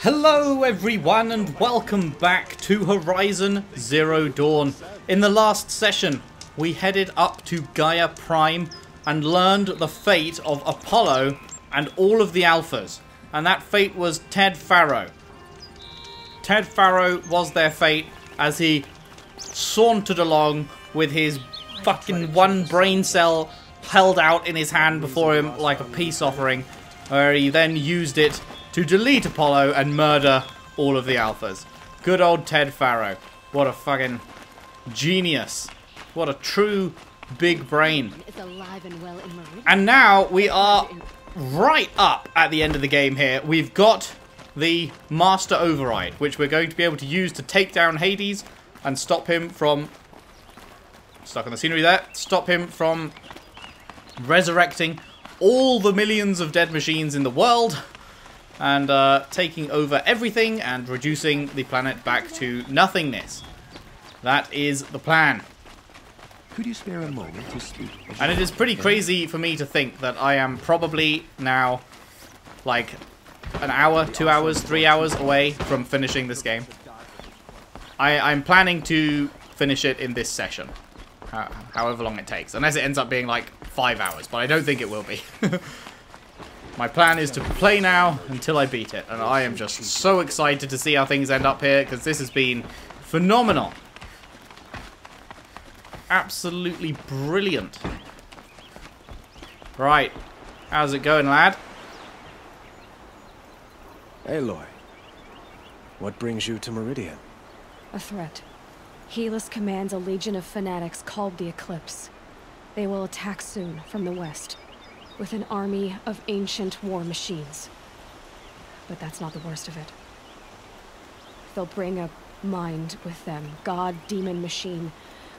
Hello everyone and welcome back to Horizon Zero Dawn. In the last session we headed up to Gaia Prime and learned the fate of Apollo and all of the Alphas. And that fate was Ted Faro. Ted Faro was their fate as he sauntered along with his fucking one brain cell held out in his hand before him like a peace offering, where he then used it to delete Apollo and murder all of the Alphas. Good old Ted Faro. What a fucking genius. What a true big brain. And now we are right up at the end of the game here. We've got the Master Override, which we're going to be able to use to take down Hades and stop him from... Stuck on the scenery there. Stop him from resurrecting all the millions of dead machines in the world and taking over everything and reducing the planet back to nothingness. That is the plan. Could you spare a moment to speak? And it is pretty crazy for me to think that I am probably now like an hour, 2 hours, 3 hours away from finishing this game. I'm planning to finish it in this session, however long it takes, unless it ends up being like 5 hours, but I don't think it will be. My plan is to play now until I beat it, and I am just so excited to see how things end up here, because this has been phenomenal. Absolutely brilliant. Right, how's it going, lad? Aloy, what brings you to Meridian? A threat. Helis commands a legion of fanatics called the Eclipse. They will attack soon from the west, with an army of ancient war machines. But that's not the worst of it. They'll bring a mind with them, god, demon, machine,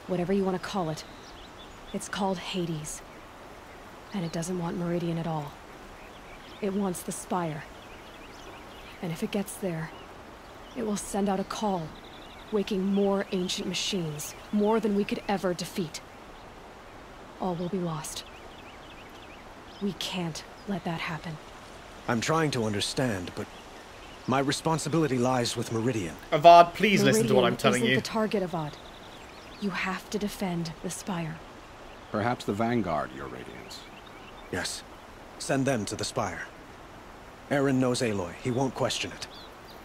whatever you want to call it. It's called Hades. And it doesn't want Meridian at all. It wants the Spire. And if it gets there, it will send out a call, waking more ancient machines, more than we could ever defeat. All will be lost. We can't let that happen. I'm trying to understand, but my responsibility lies with Meridian. Avad, please listen to what I'm telling you. Meridian isn't the target, Avad. You have to defend the Spire. Perhaps the Vanguard, Your Radiance. Yes. Send them to the Spire. Aaron knows Aloy. He won't question it.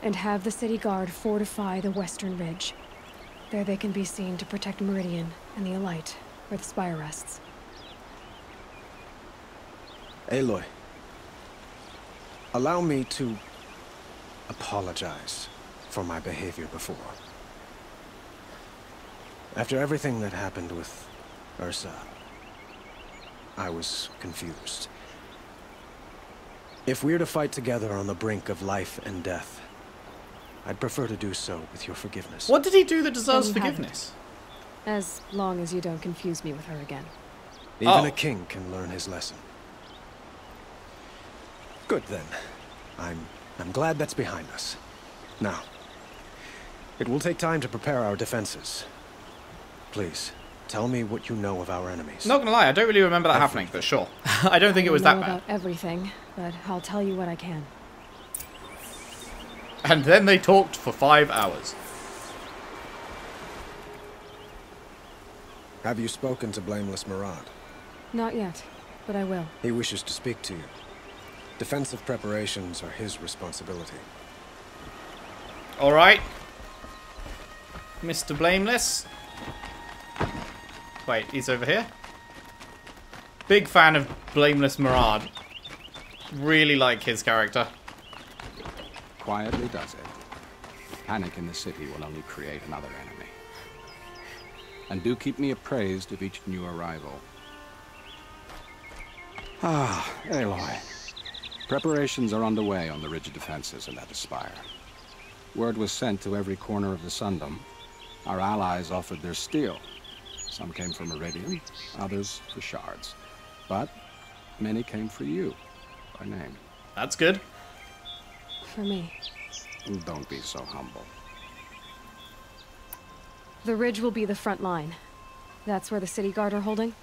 And have the City Guard fortify the western ridge. There they can be seen to protect Meridian and the Elite, where the Spire rests. Aloy, allow me to apologize for my behavior before. After everything that happened with Ursa, I was confused. If we're to fight together on the brink of life and death, I'd prefer to do so with your forgiveness. What did he do that deserves forgiveness? As long as you don't confuse me with her again. Even a king can learn his lesson. Good then. I'm glad that's behind us. Now, it will take time to prepare our defenses. Please, tell me what you know of our enemies. Not gonna lie, I don't really remember that happening, but sure. I don't think it was that bad. I don't know about everything, but I'll tell you what I can. And then they talked for 5 hours. Have you spoken to Blameless Murad? Not yet, but I will. He wishes to speak to you. Defensive preparations are his responsibility. Alright. Mr. Blameless. Wait, he's over here? Big fan of Blameless Murad. Really like his character. Quietly does it. Panic in the city will only create another enemy. And do keep me appraised of each new arrival. Ah, Aloy. Preparations are underway on the rigid defenses in that Spire. Word was sent to every corner of the Sundom. Our allies offered their steel. Some came for Meridian, others for shards. But many came for you, by name. That's good. For me. Don't be so humble. The ridge will be the front line. That's where the City Guard are holding?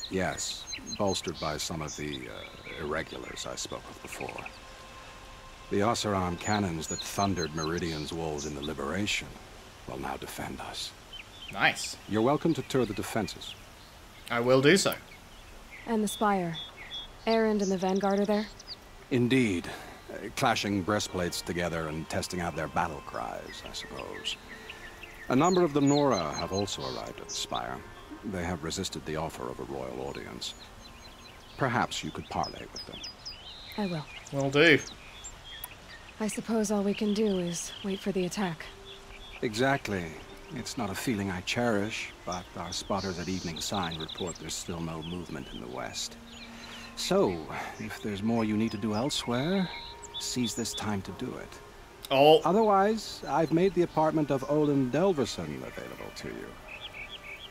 Yes, bolstered by some of the irregulars I spoke of before. The Oseram cannons that thundered Meridian's walls in the Liberation will now defend us. Nice. You're welcome to tour the defenses. I will do so. And the Spire. Erend and the Vanguard are there? Indeed. Clashing breastplates together and testing out their battle cries, I suppose. A number of the Nora have also arrived at the Spire. They have resisted the offer of a royal audience. Perhaps you could parley with them. I will. Will do. I suppose all we can do is wait for the attack. Exactly. It's not a feeling I cherish, but our spotters at Evening Sign report there's still no movement in the west. So, if there's more you need to do elsewhere, seize this time to do it. Oh. Otherwise, I've made the apartment of Olin Delverson available to you.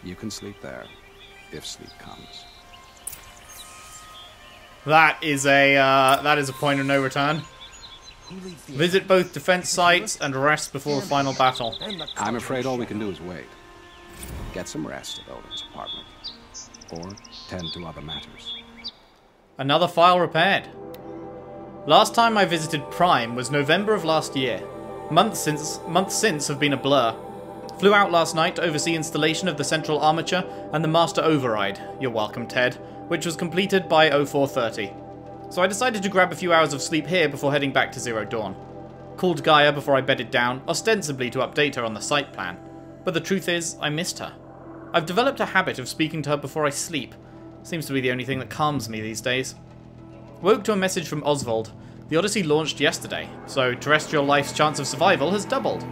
You can sleep there, if sleep comes. That is a point of no return. Visit both defense sites and rest before the final battle. I'm afraid all we can do is wait. Get some rest at Olin's apartment. Or tend to other matters. Another file repaired. Last time I visited Prime was November of last year. Months since have been a blur. Flew out last night to oversee installation of the central armature and the master override. You're welcome, Ted. Which was completed by 0430. So I decided to grab a few hours of sleep here before heading back to Zero Dawn. Called Gaia before I bedded down, ostensibly to update her on the site plan. But the truth is, I missed her. I've developed a habit of speaking to her before I sleep. Seems to be the only thing that calms me these days. Woke to a message from Oswald. The Odyssey launched yesterday, so terrestrial life's chance of survival has doubled.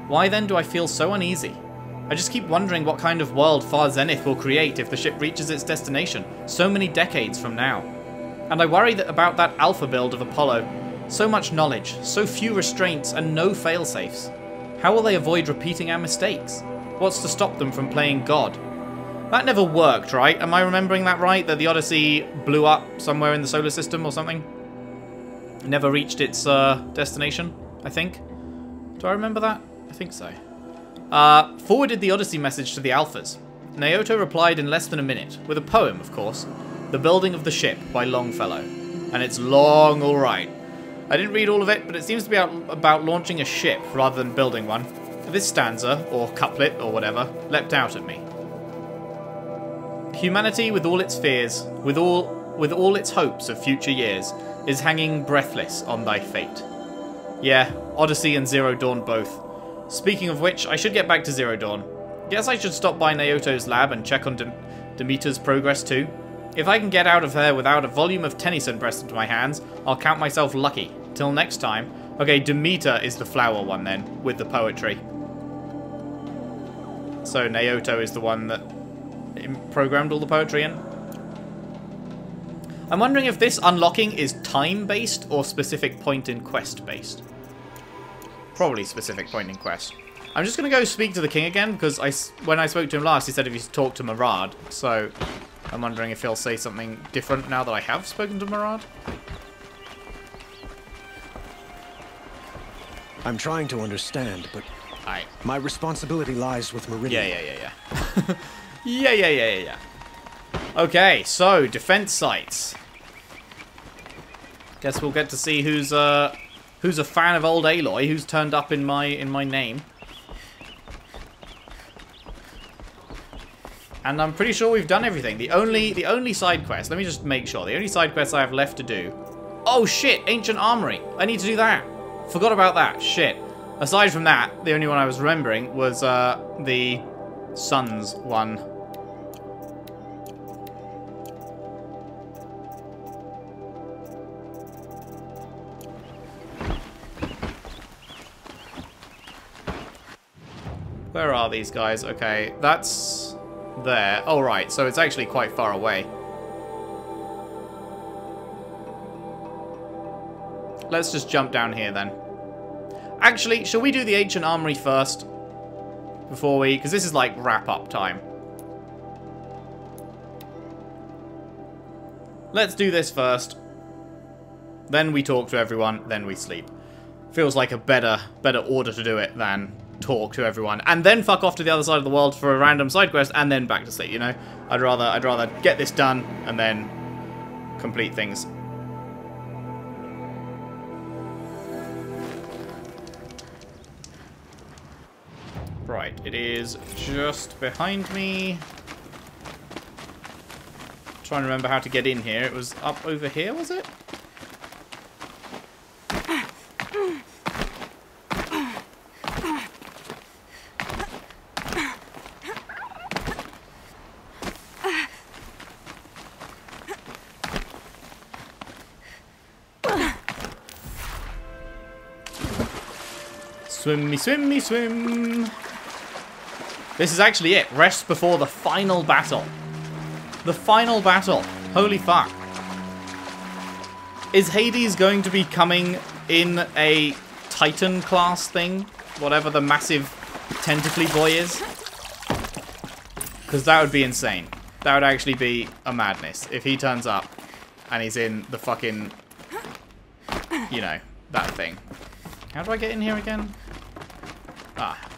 Why then do I feel so uneasy? I just keep wondering what kind of world Far Zenith will create if the ship reaches its destination, so many decades from now. And I worry about that alpha build of Apollo. So much knowledge, so few restraints, and no failsafes. How will they avoid repeating our mistakes? What's to stop them from playing God? That never worked, right? Am I remembering that right? That the Odyssey blew up somewhere in the solar system or something? It never reached its destination, I think. Do I remember that? I think so. Forwarded the Odyssey message to the Alphas. Naoto replied in less than a minute, with a poem, of course. The Building of the Ship by Longfellow. And it's long, alright. I didn't read all of it, but it seems to be about launching a ship rather than building one. This stanza, or couplet, or whatever, leapt out at me. Humanity, with all its fears, with all its hopes of future years, is hanging breathless on thy fate. Yeah, Odyssey and Zero Dawn both. Speaking of which, I should get back to Zero Dawn. Guess I should stop by Naoto's lab and check on Demeter's progress too. If I can get out of there without a volume of Tennyson pressed into my hands, I'll count myself lucky. Till next time. Okay, Demeter is the flower one then, with the poetry. So Naoto is the one that programmed all the poetry in. I'm wondering if this unlocking is time-based or specific point-in-quest based. Probably specific point-in-quest. I'm just going to go speak to the king again, because when I spoke to him last, he said if you talk to Murad, so I'm wondering if he'll say something different now that I have spoken to Murad. I'm trying to understand, but my responsibility lies with Meridian. Yeah. Okay, so defense sites. Guess we'll get to see who's a fan of old Aloy, who's turned up in my name. And I'm pretty sure we've done everything. The only side quest, let me just make sure. The only side quest I have left to do. Oh shit, Ancient Armory. I need to do that. Forgot about that. Shit. Aside from that, the only one I was remembering was the Suns one. Where are these guys? Okay, that's there. Oh, right, so it's actually quite far away. Let's just jump down here then. Actually, shall we do the Ancient Armory first? Before we... because this is like wrap-up time. Let's do this first. Then we talk to everyone, then we sleep. Feels like a better order to do it than talk to everyone and then fuck off to the other side of the world for a random side quest and then back to sleep, you know? I'd rather get this done and then complete things. Right, it is just behind me. Trying to remember how to get in here. It was up over here, was it? Swim me, swim me, swim. This is actually it. Rest before the final battle. The final battle. Holy fuck. Is Hades going to be coming in a Titan class thing? Whatever the massive tentacly boy is? Because that would be insane. That would actually be a madness. If he turns up and he's in the fucking, you know, that thing. How do I get in here again? Ah.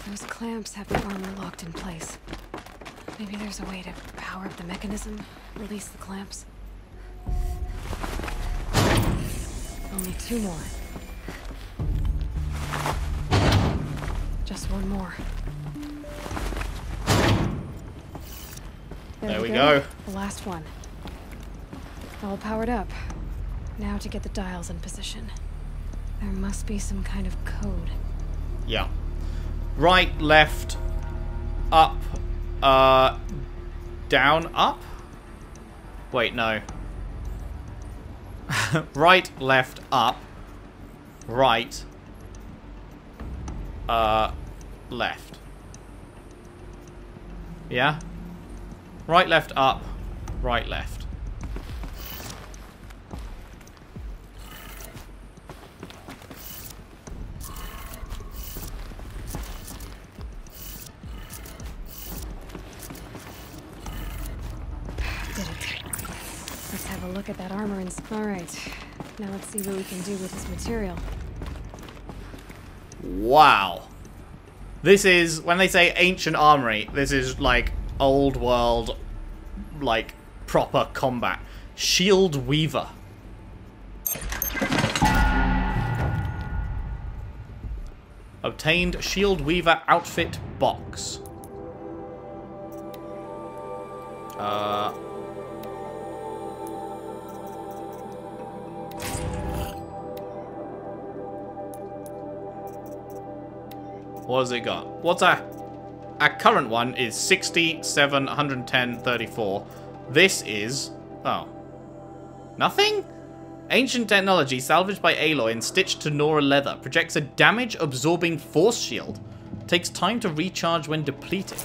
Those clamps have the armor locked in place. Maybe there's a way to power up the mechanism, release the clamps. Only 2 more. Just 1 more. There we go. The last one. All powered up. Now to get the dials in position. There must be some kind of code. Yeah. Right, left, up, down, up? Wait, no. Right, left, up. Right. Left. Yeah? Right, left, up. Right, left. Look at that armor and... Alright. Now let's see what we can do with this material. Wow. This is, when they say ancient armory, this is like old world, like proper combat. Shield Weaver. Obtained Shield Weaver outfit box. What has it got? What's our current one is 67, 110, 34. This is... oh. Nothing? Ancient technology salvaged by Aloy and stitched to Nora leather. Projects a damage-absorbing force shield. Takes time to recharge when depleted.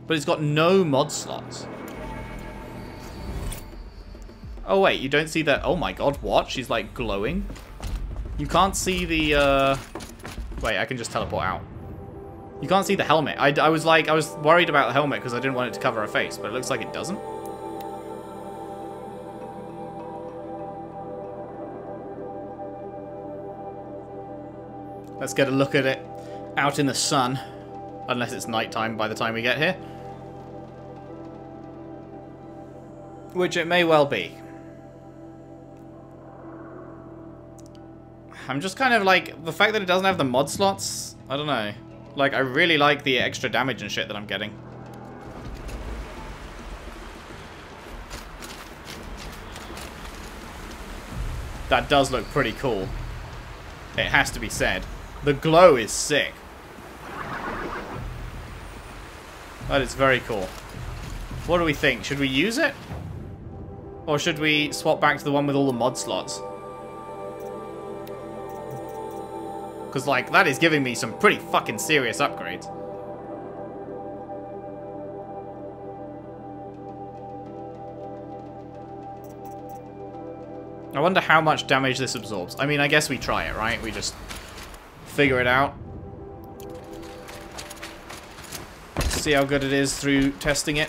But it's got no mod slots. Oh wait, you don't see that... oh my god, what? She's like glowing. You can't see the... wait, I can just teleport out. You can't see the helmet. I was worried about the helmet because I didn't want it to cover her face, but it looks like it doesn't. Let's get a look at it out in the sun. Unless it's nighttime by the time we get here. Which it may well be. I'm just kind of like, the fact that it doesn't have the mod slots, I don't know. Like, I really like the extra damage and shit that I'm getting. That does look pretty cool. It has to be said. The glow is sick. That is very cool. What do we think? Should we use it? Or should we swap back to the one with all the mod slots? Because, like, that is giving me some pretty fucking serious upgrades. I wonder how much damage this absorbs. I mean, I guess we try it, right? We just figure it out. See how good it is through testing it.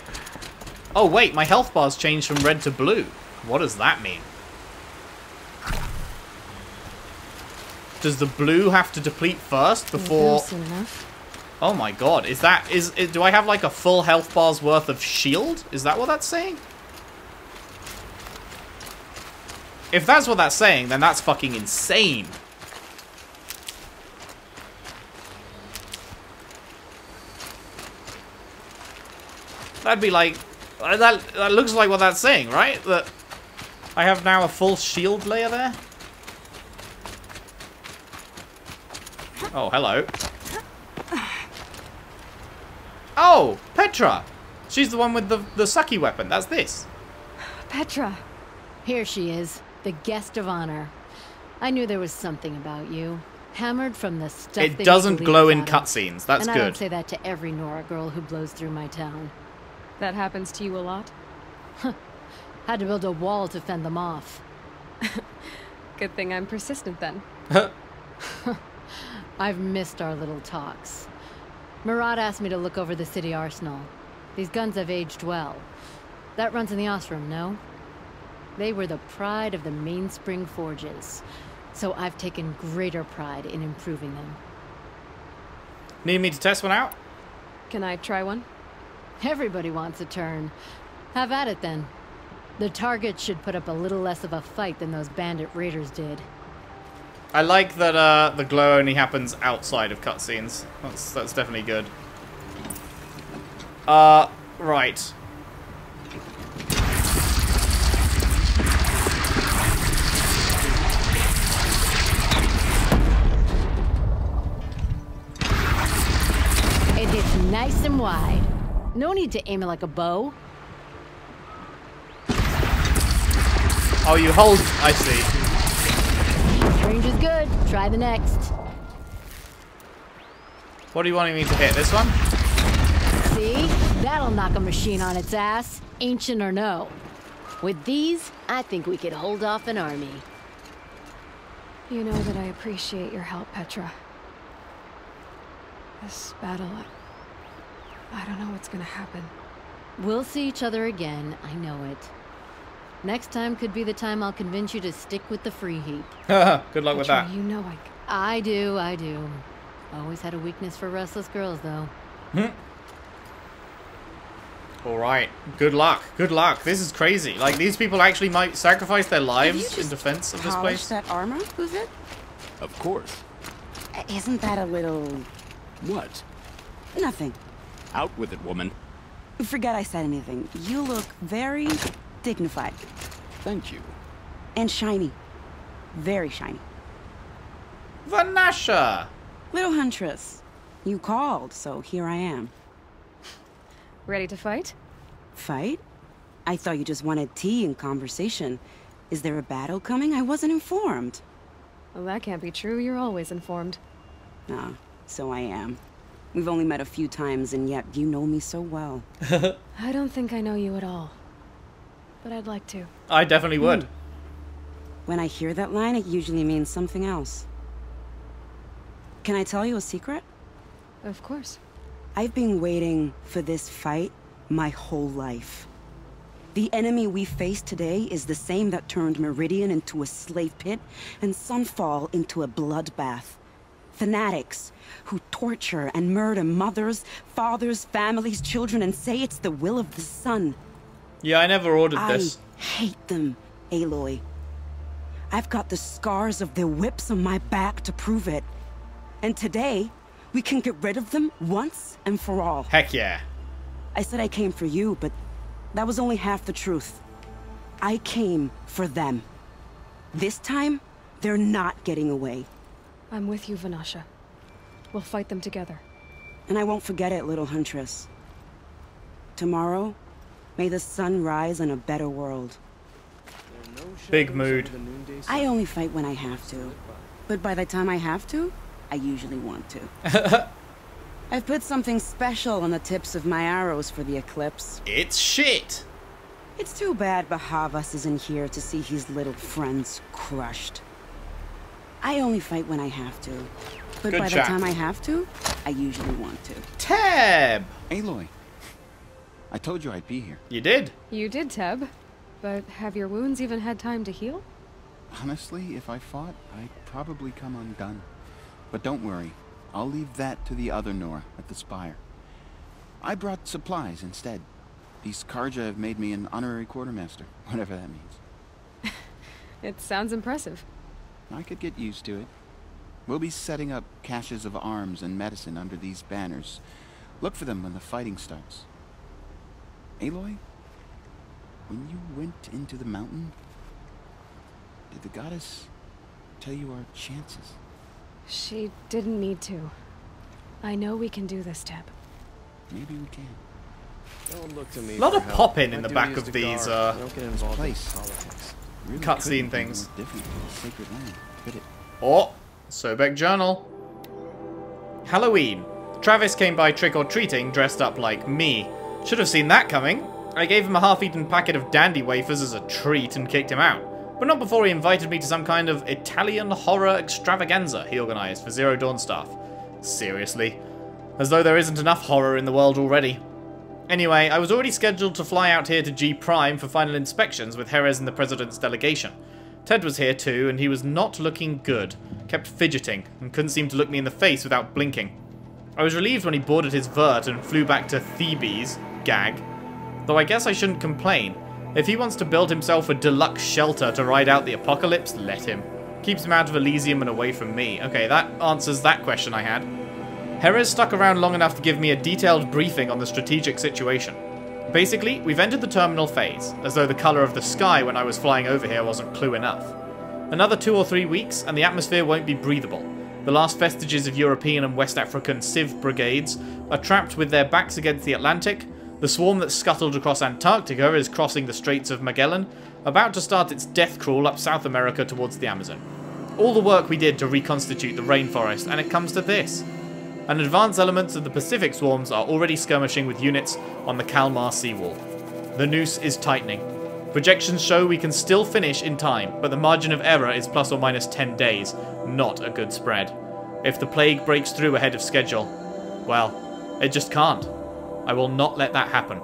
Oh, wait, my health bar's changed from red to blue. What does that mean? Does the blue have to deplete first before... soon enough. Oh my god, do I have like a full health bar's worth of shield? Is that what that's saying? If that's what that's saying, then that's fucking insane. That'd be like... That looks like what that's saying, right? That I have now a full shield layer there? Oh, hello. Oh, Petra! She's the one with the sucky weapon. That's this. Petra. Here she is, the guest of honor. I knew there was something about you. Hammered from the stuff It doesn't glow in cutscenes. That's good. good. I don't say that to every Nora girl who blows through my town. That happens to you a lot? Had to build a wall to fend them off. Good thing I'm persistent then. I've missed our little talks. Murad asked me to look over the city arsenal. These guns have aged well. That runs in the Ostrom, no? They were the pride of the Mainspring Forges, so I've taken greater pride in improving them. Need me to test one out? Can I try one? Everybody wants a turn. Have at it then. The target should put up a little less of a fight than those bandit raiders did. I like that the glow only happens outside of cutscenes. That's definitely good. Right. It hits nice and wide. No need to aim it like a bow. Oh, you hold... I see. Range is good. Try the next. What are you wanting me to hit? This one? See? That'll knock a machine on its ass, ancient or no. With these, I think we could hold off an army. You know that I appreciate your help, Petra. This battle, I don't know what's gonna happen. We'll see each other again, I know it. Next time could be the time I'll convince you to stick with the free heap. Good luck with Petra, that. you know I do. Always had a weakness for restless girls, though. Alright. Good luck. Good luck. This is crazy. Like, these people actually might sacrifice their lives in defense of this place. That armor? Who's it? Of course. Isn't that a little... What? Nothing. Out with it, woman. Forget I said anything. You look very dignified. Thank you. And shiny. Very shiny. Vanasha! Little Huntress. You called, so here I am. Ready to fight? Fight? I thought you just wanted tea and conversation. Is there a battle coming? I wasn't informed. Well, that can't be true. You're always informed. Ah, so I am. We've only met a few times, and yet you know me so well. I don't think I know you at all. But I'd like to. I definitely would. When I hear that line, it usually means something else. Can I tell you a secret? Of course. I've been waiting for this fight my whole life. The enemy we face today is the same that turned Meridian into a slave pit and Sunfall into a bloodbath. Fanatics who torture and murder mothers, fathers, families, children, and say it's the will of the sun. Yeah, I never ordered this. I hate them, Aloy. I've got the scars of their whips on my back to prove it. And today, we can get rid of them once and for all. Heck yeah. I said I came for you, but that was only half the truth. I came for them. This time, they're not getting away. I'm with you, Vanasha. We'll fight them together. And I won't forget it, little Huntress. Tomorrow, may the sun rise in a better world. Big mood. I only fight when I have to. But by the time I have to, I usually want to. I've put something special on the tips of my arrows for the eclipse. It's shit. It's too bad Bahavas isn't here to see his little friends crushed. I only fight when I have to. But Good by chat. the time I have to, I usually want to. Tab. Aloy. I told you I'd be here. You did. You did, Teb. But have your wounds even had time to heal? Honestly, if I fought, I'd probably come undone. But don't worry. I'll leave that to the other Nora at the Spire. I brought supplies instead. These Karja have made me an honorary quartermaster, whatever that means. It sounds impressive. I could get used to it. We'll be setting up caches of arms and medicine under these banners. Look for them when the fighting starts. Aloy, when you went into the mountain, did the goddess tell you our chances? She didn't need to. I know we can do this, Teb. Maybe we can. Don't look to me. A lot for of help. pop-in in My the duty back is of to these guard. Don't get involved in place. politics. Really Cutscene couldn't be things. more different from a sacred land, could it? Oh, Sobek Journal. Halloween. Travis came by trick-or-treating dressed up like me. Should have seen that coming. I gave him a half-eaten packet of dandy wafers as a treat and kicked him out. But not before he invited me to some kind of Italian horror extravaganza he organised for Zero Dawn staff. Seriously. As though there isn't enough horror in the world already. Anyway, I was already scheduled to fly out here to G Prime for final inspections with Jerez and the President's delegation. Ted was here too, and he was not looking good. Kept fidgeting, and couldn't seem to look me in the face without blinking. I was relieved when he boarded his vert and flew back to Thebes, gag. Though I guess I shouldn't complain. If he wants to build himself a deluxe shelter to ride out the apocalypse, let him. Keeps him out of Elysium and away from me. Okay, that answers that question I had. Jerez stuck around long enough to give me a detailed briefing on the strategic situation. Basically, we've entered the terminal phase, as though the colour of the sky when I was flying over here wasn't clue enough. Another 2 or 3 weeks, and the atmosphere won't be breathable. The last vestiges of European and West African civ brigades are trapped with their backs against the Atlantic. The swarm that scuttled across Antarctica is crossing the Straits of Magellan, about to start its death crawl up South America towards the Amazon. All the work we did to reconstitute the rainforest, and it comes to this. And advanced elements of the Pacific swarms are already skirmishing with units on the Kalmar seawall. The noose is tightening. Projections show we can still finish in time, but the margin of error is plus or minus 10 days, not a good spread. If the plague breaks through ahead of schedule, well, it just can't. I will not let that happen.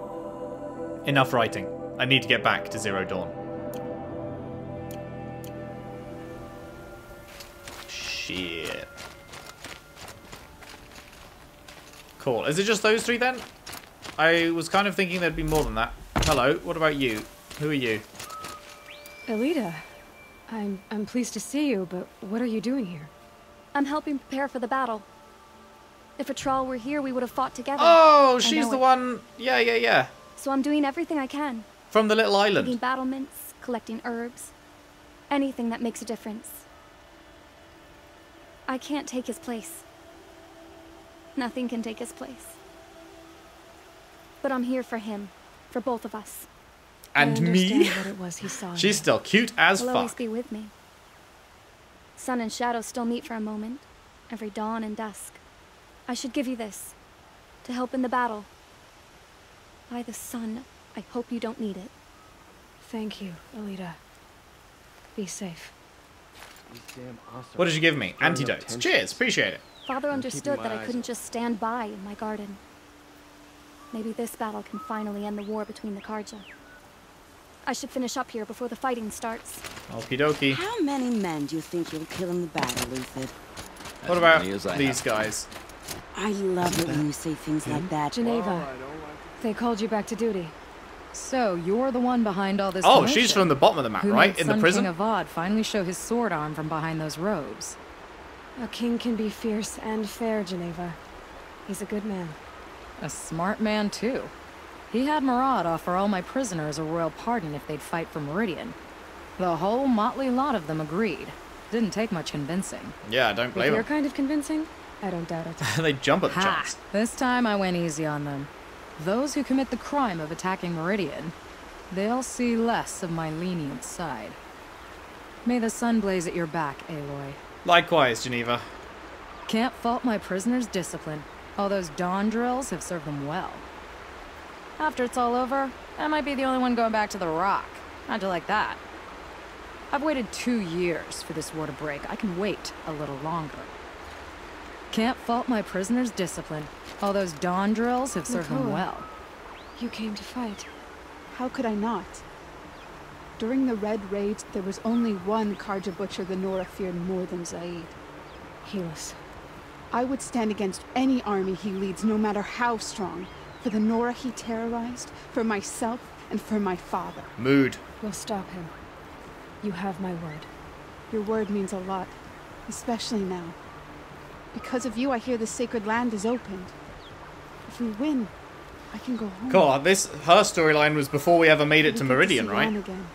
Enough writing. I need to get back to Zero Dawn. Shit. Cool. Is it just those 3 then? I was kind of thinking there'd be more than that. Hello, what about you? Who are you? Elita, I'm pleased to see you, but what are you doing here? I'm helping prepare for the battle. If a Trawl were here, we would have fought together. Oh, she's the one... Yeah. So I'm doing everything I can. From the little island. Making battlements, collecting herbs. Anything that makes a difference. I can't take his place. Nothing can take his place. But I'm here for him. For both of us. And I me? understand what it was he saw in She's you. still cute as He'll always fuck. be with me. Sun and shadow still meet for a moment. Every dawn and dusk. I should give you this. To help in the battle. By the sun, I hope you don't need it. Thank you, Elita. Be safe. What did you give me? Antidotes. Cheers, appreciate it. Father understood my that I eyes couldn't just stand by in my garden. Maybe this battle can finally end the war between the Karja. I should finish up here before the fighting starts. Okie dokie. How many men do you think you'll kill in the battle, Luthid? What about many as I these have. guys? I love it when you say things like that. Geneva, they called you back to duty. So, you're the one behind all this Oh, commotion. she's from the bottom of the map, Who right? made In the Sun prison? King Avad finally show his sword arm from behind those robes? A king can be fierce and fair, Geneva. He's a good man. A smart man, too. He had Murad offer all my prisoners a royal pardon if they'd fight for Meridian. The whole motley lot of them agreed. Didn't take much convincing. Yeah, don't With blame your them. kind of convincing, I don't doubt it. They jump at the Ha! chance. This time I went easy on them. Those who commit the crime of attacking Meridian, they'll see less of my lenient side. May the sun blaze at your back, Aloy. Likewise, Geneva. Can't fault my prisoners' discipline. All those dawn drills have served them well. After it's all over, I might be the only one going back to the Rock. How'd you like that? I've waited 2 years for this war to break. I can wait a little longer. Can't fault my prisoners' discipline. All those dawn drills have served them Nakoa. well. You came to fight. How could I not? During the Red Raids, there was only one Karja butcher the Nora feared more than Zaid. Helis. I would stand against any army he leads, no matter how strong. For the Nora he terrorized, for myself, and for my father. Mood. We'll stop him. You have my word. Your word means a lot, especially now. Because of you, I hear the sacred land is opened. If we win, I can go home. God, her storyline was before we ever made it to Meridian, right? Again.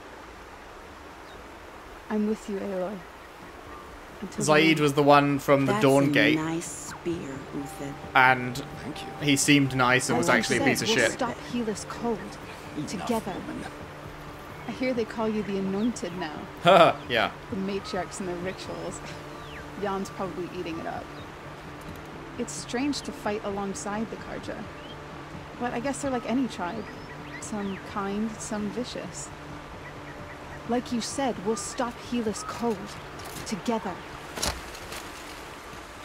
I'm with you, Aloy. Zaid was the one from the Dawn Gate. Nice spear, Uthed. And Thank you. he seemed nice and was actually a piece of we'll shit. Stop Helis cold. Together. I hear they call you the Anointed now. Haha, yeah. The matriarchs and the rituals. Jan's probably eating it up. It's strange to fight alongside the Karja. But I guess they're like any tribe. Some kind, some vicious. Like you said, we'll stop Helis cold. Together.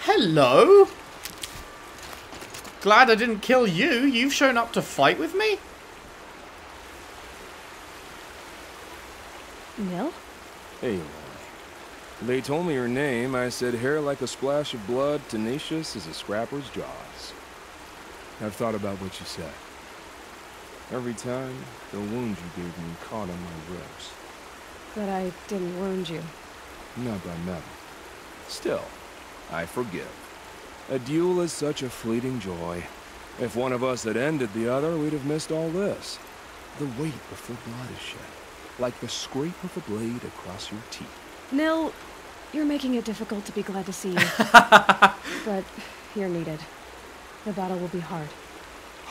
Hello? Glad I didn't kill you. You've shown up to fight with me? Nil? Hey, they told me her name. I said hair like a splash of blood, tenacious as a scrapper's jaws. I've thought about what you said. Every time, the wound you gave me caught on my ribs. But I didn't wound you. Not by metal. Still, I forgive. A duel is such a fleeting joy. If one of us had ended the other, we'd have missed all this. The weight before blood is shed. Like the scrape of a blade across your teeth. Nil, you're making it difficult to be glad to see you. But you're needed. The battle will be hard.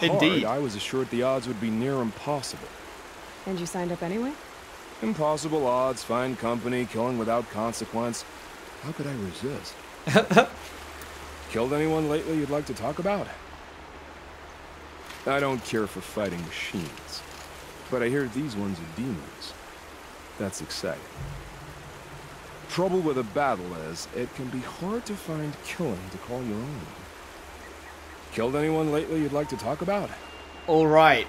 Indeed. I was assured the odds would be near impossible. And you signed up anyway? Impossible odds, fine company, killing without consequence. How could I resist? Killed anyone lately you'd like to talk about? I don't care for fighting machines, but I hear these ones are demons. That's exciting. Trouble with a battle is, it can be hard to find killing to call your own. Killed anyone lately you'd like to talk about? Alright.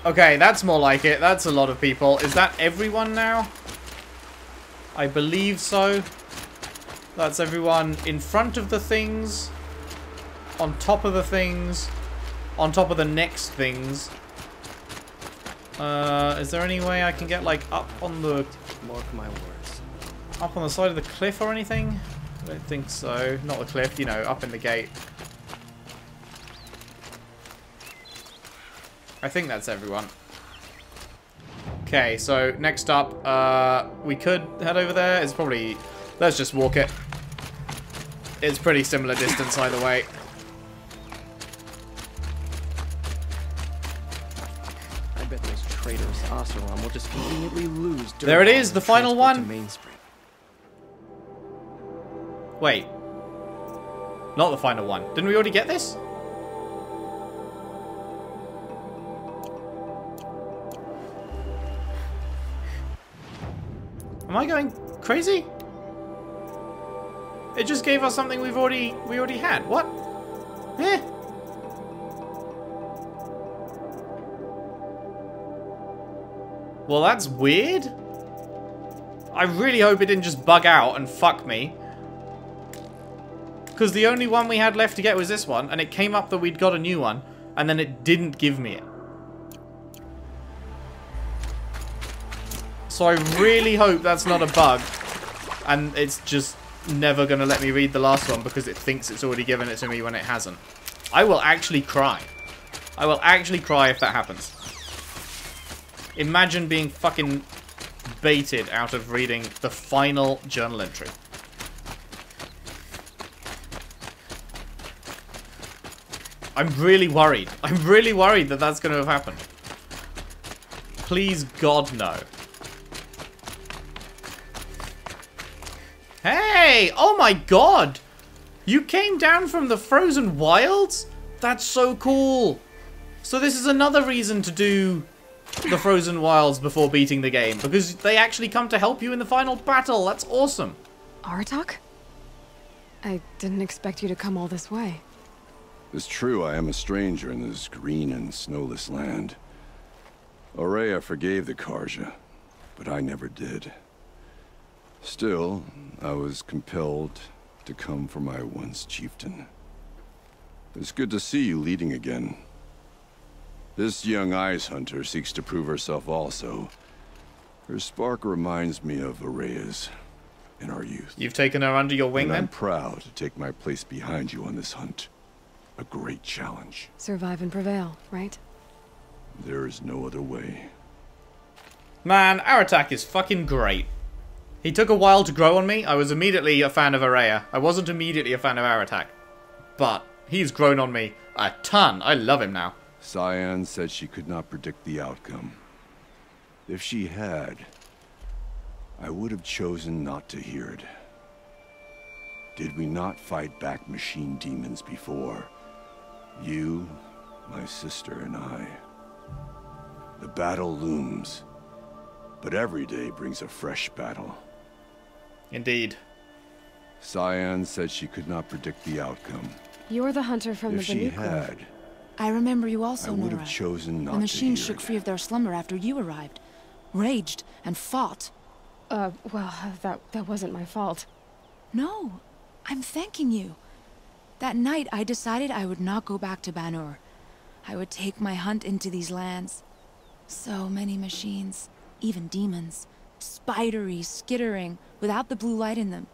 Okay, that's more like it. That's a lot of people. Is that everyone now? I believe so. That's everyone in front of the things, on top of the things, on top of the next things. Is there any way I can get, like, up on the... Mark my words. Up on the side of the cliff or anything? I don't think so. Not the cliff, you know, up in the gate. I think that's everyone. Okay, so next up, we could head over there. It's probably... Let's just walk it. It's pretty similar distance either way. I bet those traitors Oseram will just conveniently lose. There it is, the final one. Wait. Not the final one. Didn't we already get this? Am I going crazy? It just gave us something we already had. What? Eh. Well, that's weird. I really hope it didn't just bug out and fuck me. Because the only one we had left to get was this one, and it came up that we'd got a new one, and then it didn't give me it. So I really hope that's not a bug, and it's just never going to let me read the last one because it thinks it's already given it to me when it hasn't. I will actually cry. I will actually cry if that happens. Imagine being fucking baited out of reading the final journal entry. I'm really worried. I'm really worried that that's going to have happened. Please, God, no. Hey! Oh my god! You came down from the frozen wilds? That's so cool! So this is another reason to do the frozen wilds before beating the game, because they actually come to help you in the final battle. That's awesome. Aratak? I didn't expect you to come all this way. It's true, I am a stranger in this green and snowless land. Aurea forgave the Karja, but I never did. Still, I was compelled to come for my once chieftain. It's good to see you leading again. This young ice hunter seeks to prove herself also. Her spark reminds me of Aurea's in our youth. You've taken her under your wing, and then? I'm proud to take my place behind you on this hunt. a great challenge. Survive and prevail, right? There is no other way. Man, Aratak is fucking great. He took a while to grow on me. I was immediately a fan of Araya. I wasn't immediately a fan of Aratak. But he's grown on me a ton. I love him now. Cyan said she could not predict the outcome. If she had, I would have chosen not to hear it. Did we not fight back machine demons before? You, my sister, and I. The battle looms, but every day brings a fresh battle. Indeed. Cyan said she could not predict the outcome. You're the hunter from the If she Banuk had, I remember you also, I would Nora. have chosen not The machines to shook hear free of their slumber after you arrived. Raged and fought. Well, that wasn't my fault. No, I'm thanking you. That night, I decided I would not go back to Banur. I would take my hunt into these lands. So many machines, even demons. Spidery, skittering, without the blue light in them.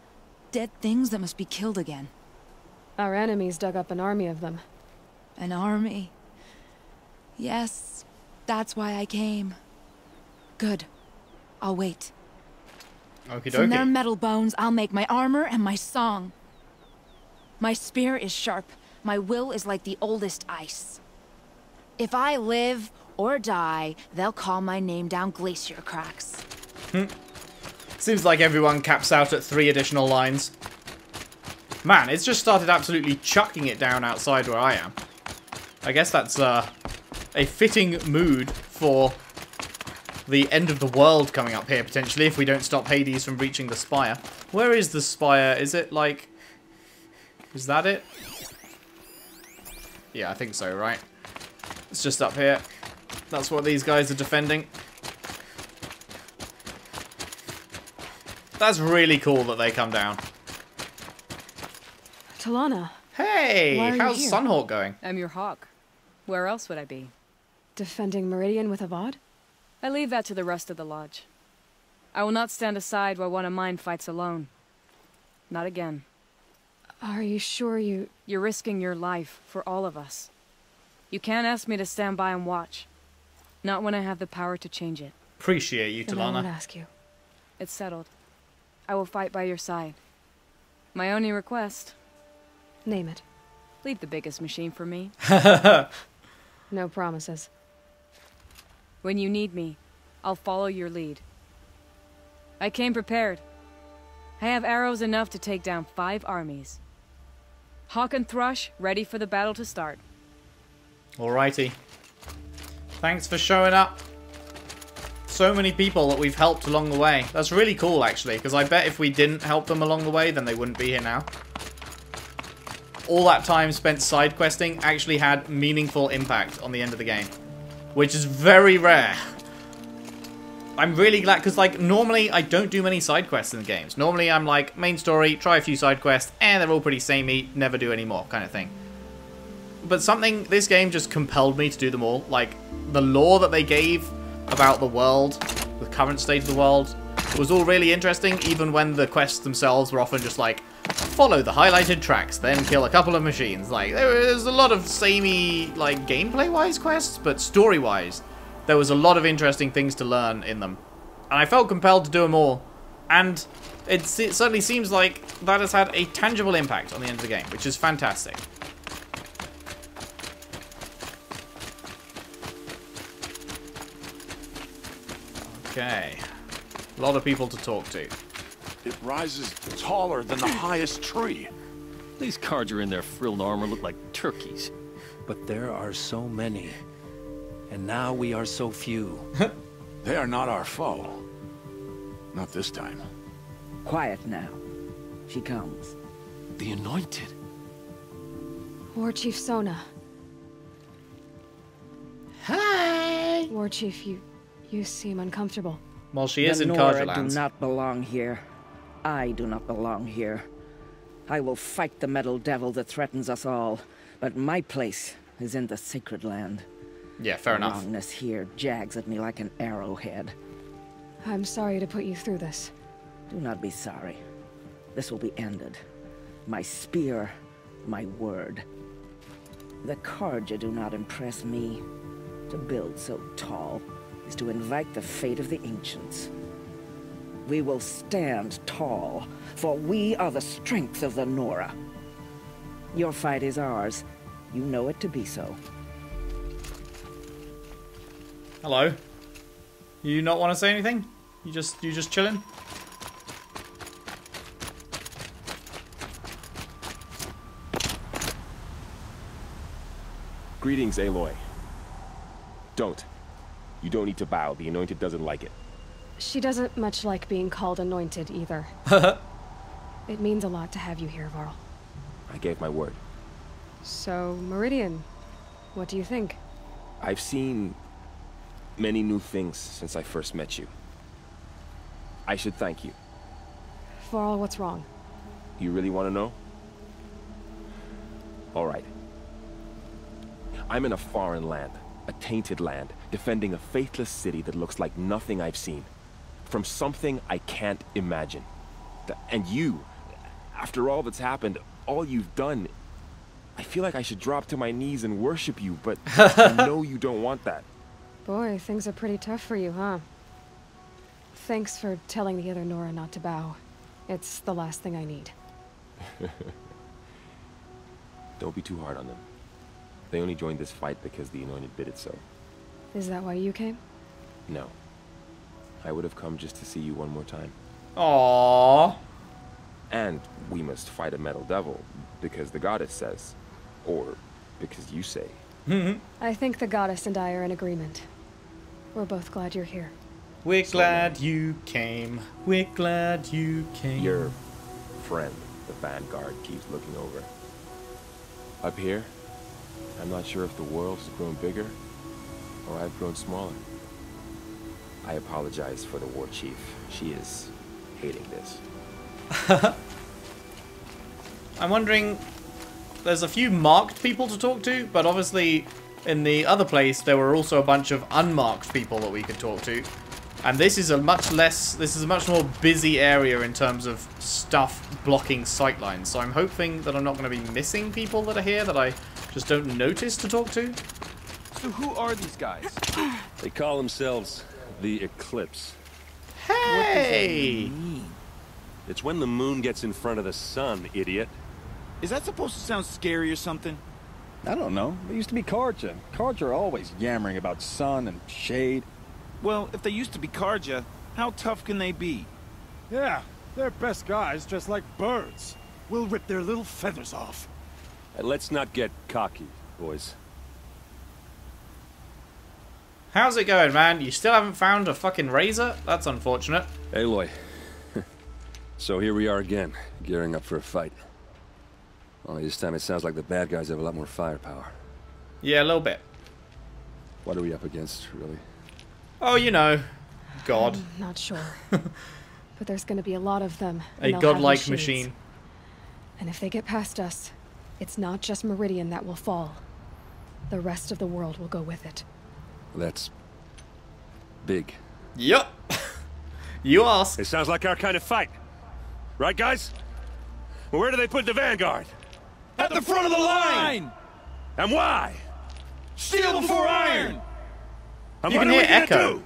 Dead things that must be killed again. Our enemies dug up an army of them. An army. Yes, that's why I came. Good. I'll wait. Okie From their dokie. metal bones, I'll make my armor and my song. My spear is sharp. My will is like the oldest ice. If I live or die, they'll call my name down glacier cracks. Seems like everyone caps out at 3 additional lines. Man, it's just started absolutely chucking it down outside where I am. I guess that's a fitting mood for the end of the world coming up here, potentially, if we don't stop Hades from reaching the spire. Where is the spire? Is it, like... Is that it? Yeah, I think so, right? It's just up here. That's what these guys are defending. That's really cool that they come down. Talana. Hey, Why are you how's here? Sunhawk going? I'm your hawk. Where else would I be? Defending Meridian with Avad? I leave that to the rest of the lodge. I will not stand aside while one of mine fights alone. Not again. Are you sure you... You're risking your life for all of us. You can't ask me to stand by and watch. Not when I have the power to change it. Appreciate you, Then I won't Talana. ask you. It's settled. I will fight by your side. My only request, Name it. leave the biggest machine for me. No promises. When you need me, I'll follow your lead. I came prepared. I have arrows enough to take down 5 armies. Hawk and Thrush ready for the battle to start. Alrighty. Thanks for showing up. So many people that we've helped along the way. That's really cool, actually, because I bet if we didn't help them along the way, then they wouldn't be here now. All that time spent side questing actually had meaningful impact on the end of the game, which is very rare. I'm really glad, because, like, normally I don't do many side quests in the games. Normally I'm like, main story, try a few side quests, and they're all pretty samey, never do any more, kind of thing. But this game just compelled me to do them all. Like, the lore that they gave about the world, the current state of the world, was all really interesting, even when the quests themselves were often just like, follow the highlighted tracks, then kill a couple of machines. Like, there's a lot of samey, like, gameplay-wise quests, but story-wise, there was a lot of interesting things to learn in them. And I felt compelled to do them all. And it certainly seems like that has had a tangible impact on the end of the game, which is fantastic. Okay. A lot of people to talk to. It rises taller than the highest tree. These cards are in their frilled armor look like turkeys. But there are so many. And now we are so few. They are not our foe. Not this time. Quiet now. She comes. The Anointed. War Chief Sona. Hi! War Chief, you seem uncomfortable. Well, she is in Nora Carja do not belong here. I do not belong here. I will fight the metal devil that threatens us all, but my place is in the sacred land. Yeah, fair enough. Wrongness here jags at me like an arrowhead. I'm sorry to put you through this. Do not be sorry. This will be ended. My spear, my word. The Carja do not impress me. To build so tall is to invite the fate of the ancients. We will stand tall, for we are the strength of the Nora. Your fight is ours. You know it to be so. Hello. You not want to say anything? You just chilling? Greetings, Aloy. Don't. You don't need to bow. The Anointed doesn't like it. She doesn't much like being called Anointed either. It means a lot to have you here, Varl. I gave my word. So, Meridian, what do you think? I've seen many new things since I first met you. I should thank you. Varl, what's wrong? You really want to know? All right. I'm in a foreign land, a tainted land, defending a faithless city that looks like nothing I've seen. From something I can't imagine. And you, after all that's happened, all you've done, I feel like I should drop to my knees and worship you, but I know you don't want that. Boy, things are pretty tough for you, huh? Thanks for telling the other Nora not to bow. It's the last thing I need. Don't be too hard on them. They only joined this fight because the Anointed bid it so. Is that why you came? No. I would have come just to see you one more time. Aww. And we must fight a metal devil, because the goddess says. Or because you say. I think the goddess and I are in agreement. We're both glad you're here. We're glad you came. We're glad you came. Your friend, the Vanguard, keeps looking over. Up here, I'm not sure if the world has grown bigger, or I've grown smaller. I apologize for the war chief. She is hating this. I'm wondering, there's a few marked people to talk to, but obviously in the other place there were also a bunch of unmarked people that we could talk to. And this is a much more busy area in terms of stuff blocking sightlines. So I'm hoping that I'm not going to be missing people that are here that I just don't notice to talk to. So who are these guys? They call themselves the Eclipse. Hey! What does that mean? It's when the moon gets in front of the sun, idiot. Is that supposed to sound scary or something? I don't know. They used to be Carja. Carja are always yammering about sun and shade. Well, if they used to be Carja, how tough can they be? Yeah, they're best guys dressed like birds. We'll rip their little feathers off. And let's not get cocky, boys. How's it going, man? You still haven't found a fucking razor? That's unfortunate. Aloy. So here we are again, gearing up for a fight. Only this time it sounds like the bad guys have a lot more firepower. Yeah, a little bit. What are we up against, really? Oh, you know, God. I'm not sure. But there's going to be a lot of them. A godlike machine. And if they get past us, it's not just Meridian that will fall. The rest of the world will go with it. That's big. Yup. You ask. It sounds like our kind of fight. Right, guys? Well, where do they put the Vanguard? At the front of the line! And why? Steel before iron! And you what can are hear we gonna Echo. do?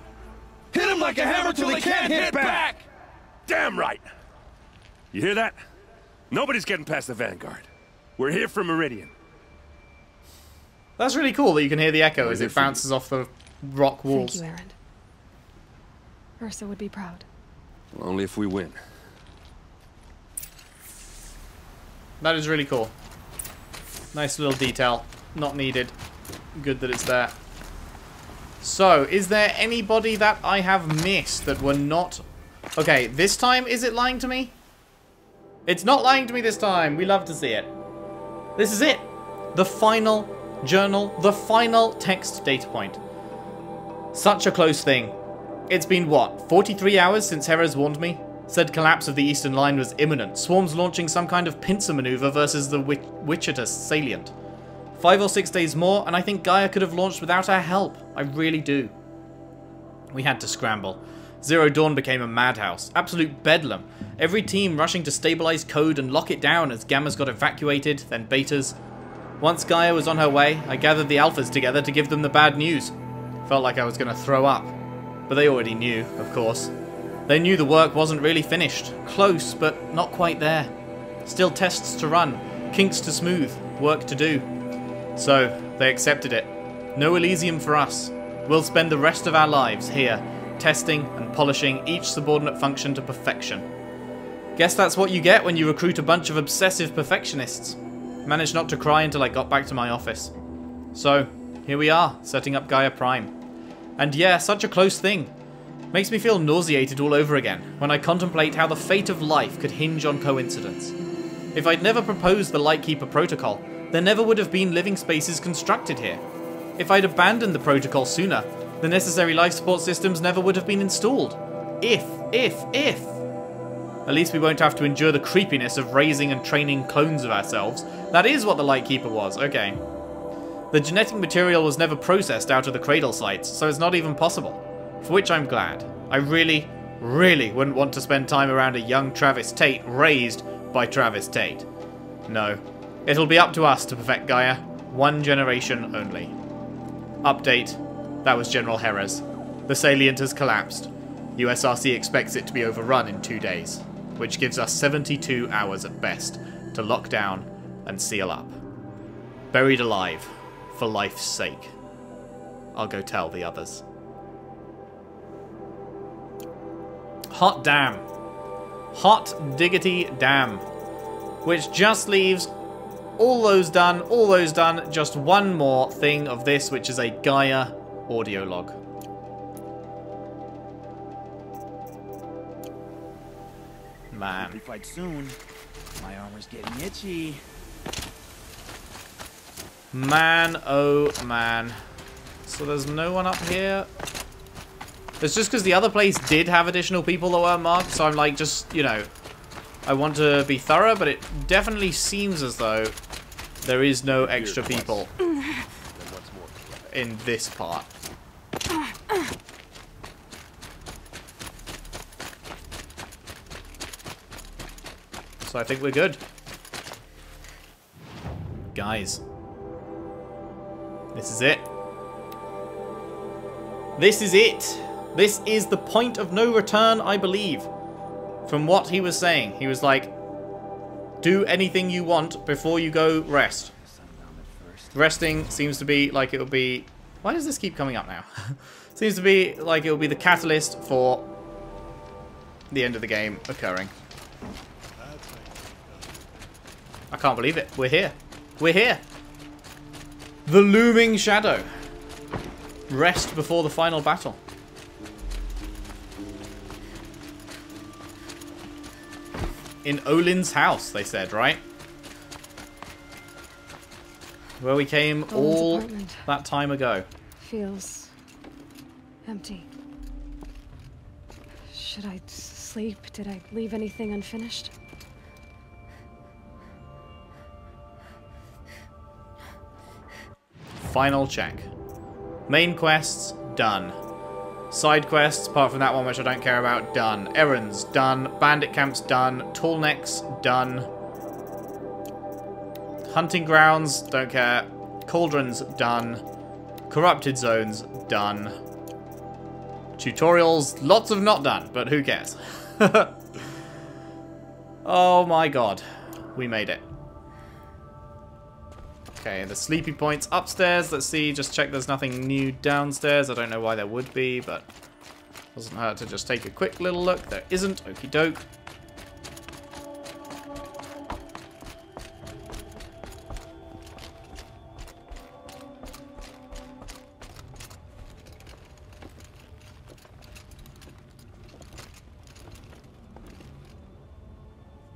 Hit him like a hammer till he can't hit back! Damn right! You hear that? Nobody's getting past the Vanguard. We're here for Meridian. That's really cool that you can hear the echo as it bounces off the rock walls. Thank you, Aaron. Ursa would be proud. Well, only if we win. That is really cool. Nice little detail. Not needed. Good that it's there. So, is there anybody that I have missed that were not... Okay, this time, is it lying to me? It's not lying to me this time. We love to see it. This is it. The final journal. The final text data point. Such a close thing. It's been, what, 43 hours since Hera's warned me? Said collapse of the eastern line was imminent. Swarms launching some kind of pincer maneuver versus the Wichita salient. 5 or 6 days more, and I think Gaia could have launched without our help. I really do. We had to scramble. Zero Dawn became a madhouse. Absolute bedlam. Every team rushing to stabilize code and lock it down as Gammas got evacuated, then Betas. Once Gaia was on her way, I gathered the alphas together to give them the bad news. Felt like I was going to throw up. But they already knew, of course. They knew the work wasn't really finished. Close, but not quite there. Still tests to run, kinks to smooth, work to do. So, they accepted it. No Elysium for us. We'll spend the rest of our lives here, testing and polishing each subordinate function to perfection. Guess that's what you get when you recruit a bunch of obsessive perfectionists. Managed not to cry until I got back to my office. So, here we are, setting up Gaia Prime. And yeah, such a close thing. Makes me feel nauseated all over again when I contemplate how the fate of life could hinge on coincidence. If I'd never proposed the Lightkeeper Protocol, there never would have been living spaces constructed here. If I'd abandoned the protocol sooner, the necessary life support systems never would have been installed. If. At least we won't have to endure the creepiness of raising and training clones of ourselves. That is what the Lightkeeper was, okay. The genetic material was never processed out of the cradle sites, so it's not even possible. For which I'm glad. I really wouldn't want to spend time around a young Travis Tate raised by Travis Tate. No. It'll be up to us to perfect Gaia. One generation only. Update. That was General Jerez. The salient has collapsed. USRC expects it to be overrun in 2 days, which gives us 72 hours at best to lock down and seal up. Buried alive, for life's sake. I'll go tell the others. Hot damn. Hot diggity damn. Which just leaves all those done, just one more thing of this, which is a Gaia audio log. Man. Be fight soon. My armor's getting itchy. Man, oh man. So there's no one up here. It's just because the other place did have additional people that were marked, so I'm like, just, you know, I want to be thorough, but it definitely seems as though there is no extra people in this part. So I think we're good. Guys. This is it. This is it. This is the point of no return, I believe. From what he was saying. He was like, do anything you want before you go rest. Resting seems to be like it will be... Why does this keep coming up now? Seems to be like it will be the catalyst for the end of the game occurring. I can't believe it. We're here. We're here. The Looming Shadow. Rest before the final battle. In Olin's house, they said, right? Where we came all that time ago. Feels empty. Should I sleep? Did I leave anything unfinished? Final check. Main quests, done. Side quests, apart from that one which I don't care about, done. Errands, done. Bandit camps, done. Tall necks, done. Hunting grounds, don't care. Cauldrons, done. Corrupted zones, done. Tutorials, lots of not done, but who cares? Oh my god. We made it. Okay, the sleepy points upstairs. Let's see, just check there's nothing new downstairs. I don't know why there would be, but doesn't hurt to just take a quick little look. There isn't. Okie doke.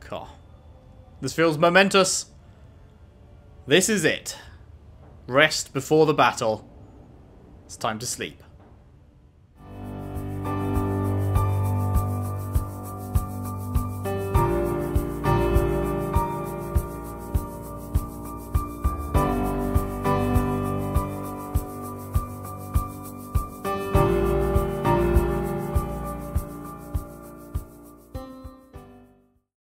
Cool. This feels momentous. This is it. Rest before the battle. It's time to sleep.